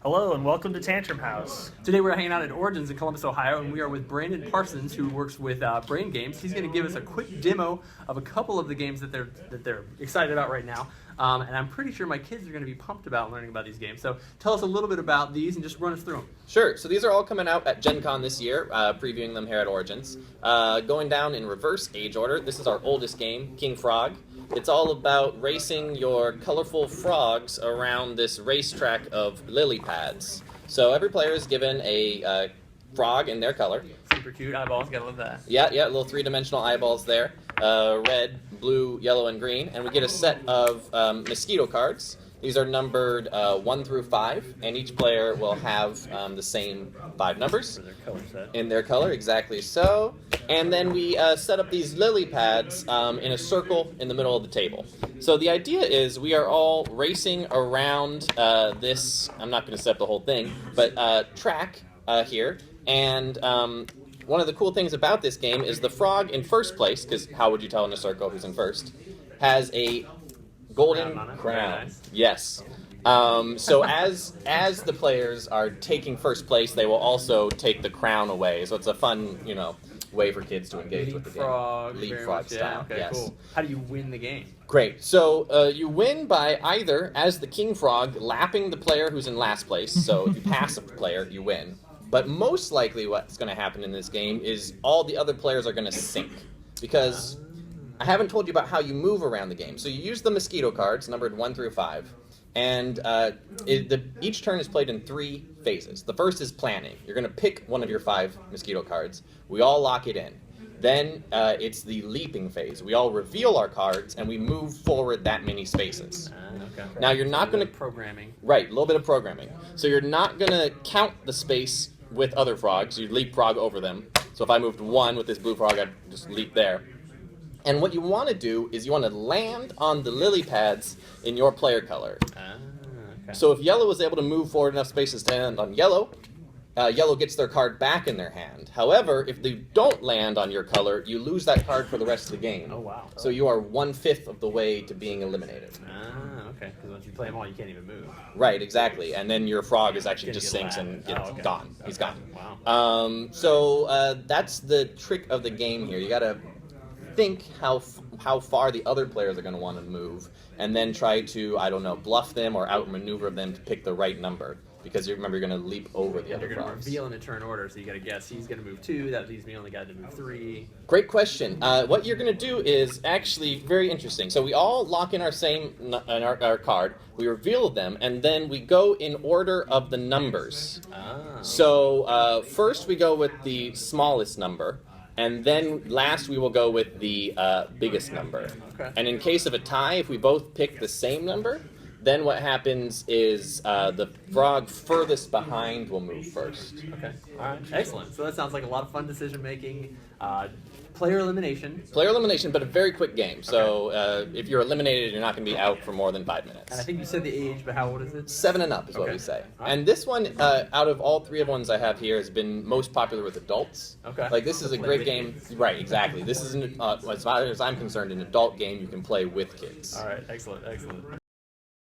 Hello and welcome to Tantrum House. Today we're hanging out at Origins in Columbus, Ohio, and we are with Brandon Parson, who works with Brain Games. He's going to give us a quick demo of a couple of the games that they're excited about right now. And I'm pretty sure my kids are going to be pumped about learning about these games. So tell us a little bit about these and just run us through them. Sure. So these are all coming out at Gen Con this year, previewing them here at Origins. Going down in reverse age order, this is our oldest game, King Frog. It's all about racing your colorful frogs around this racetrack of lily pads. So every player is given a frog in their color. Super cute eyeballs, gotta love that. Yeah, little three-dimensional eyeballs there. Red, blue, yellow, and green. And we get a set of mosquito cards. These are numbered 1 through 5, and each player will have the same 5 numbers. For their color set. In their color, exactly so. And then we set up these lily pads in a circle in the middle of the table. So the idea is we are all racing around this, I'm not going to set up the whole thing, but track here. And one of the cool things about this game is the frog in first place, because how would you tell in a circle who's in first, has a golden crown. Nice. Yes. So as the players are taking first place, they will also take the crown away. So it's a fun, way for kids to engage with the game. Leapfrog style. Yeah, okay, yes. cool. How do you win the game? Great. So you win by either, as the King Frog, lapping the player who's in last place. So if you pass a player, you win. But most likely what's going to happen in this game is all the other players are going to sink. Because I haven't told you about how you move around the game. So you use the mosquito cards, numbered 1 through 5. And each turn is played in 3 phases. The first is planning. You're going to pick one of your 5 mosquito cards. We all lock it in. Then it's the leaping phase. We all reveal our cards, and we move forward that many spaces. Okay. Now, you're not going to... Programming. Right, a little bit of programming. So you're not going to count the space with other frogs. You leapfrog over them. So if I moved 1 with this blue frog, I'd just leap there. And what you want to do is you want to land on the lily pads in your player color. Okay. So if yellow is able to move forward enough spaces to land on yellow, yellow gets their card back in their hand. However, if they don't land on your color, you lose that card for the rest of the game. Oh, wow. So you are 1/5 of the way to being eliminated. Okay. Because once you play them all, you can't even move. Right, exactly. And then your frog is actually just sinks and gets gone. He's gone. Wow. So that's the trick of the game here. You got to think how far the other players are going to want to move, and then try to, bluff them or outmaneuver them to pick the right number. Because remember, you're going to leap over the other You're going to frogs. reveal in a turn order, so you got to guess he's going to move 2. That leaves me only got to move 3. Great question. What you're going to do is actually very interesting. So we all lock in our card, we reveal them, and then we go in order of the numbers. So first we go with the smallest number, and then last we will go with the biggest number. Okay. And in case of a tie, if we both pick the same number, then what happens is the frog furthest behind will move first. Okay. All right. Excellent. So that sounds like a lot of fun decision making. Player elimination. Player elimination, but a very quick game. So if you're eliminated, you're not going to be out for more than 5 minutes. And I think you said the age, but how old is it? 7 and up is what Okay. we say. Right. And this one, out of all 3 of ones I have here, has been most popular with adults. Okay. Like, this is a Play great with game. kids. Right, exactly. This is, as far as I'm concerned, an adult game you can play with kids. All right. Excellent.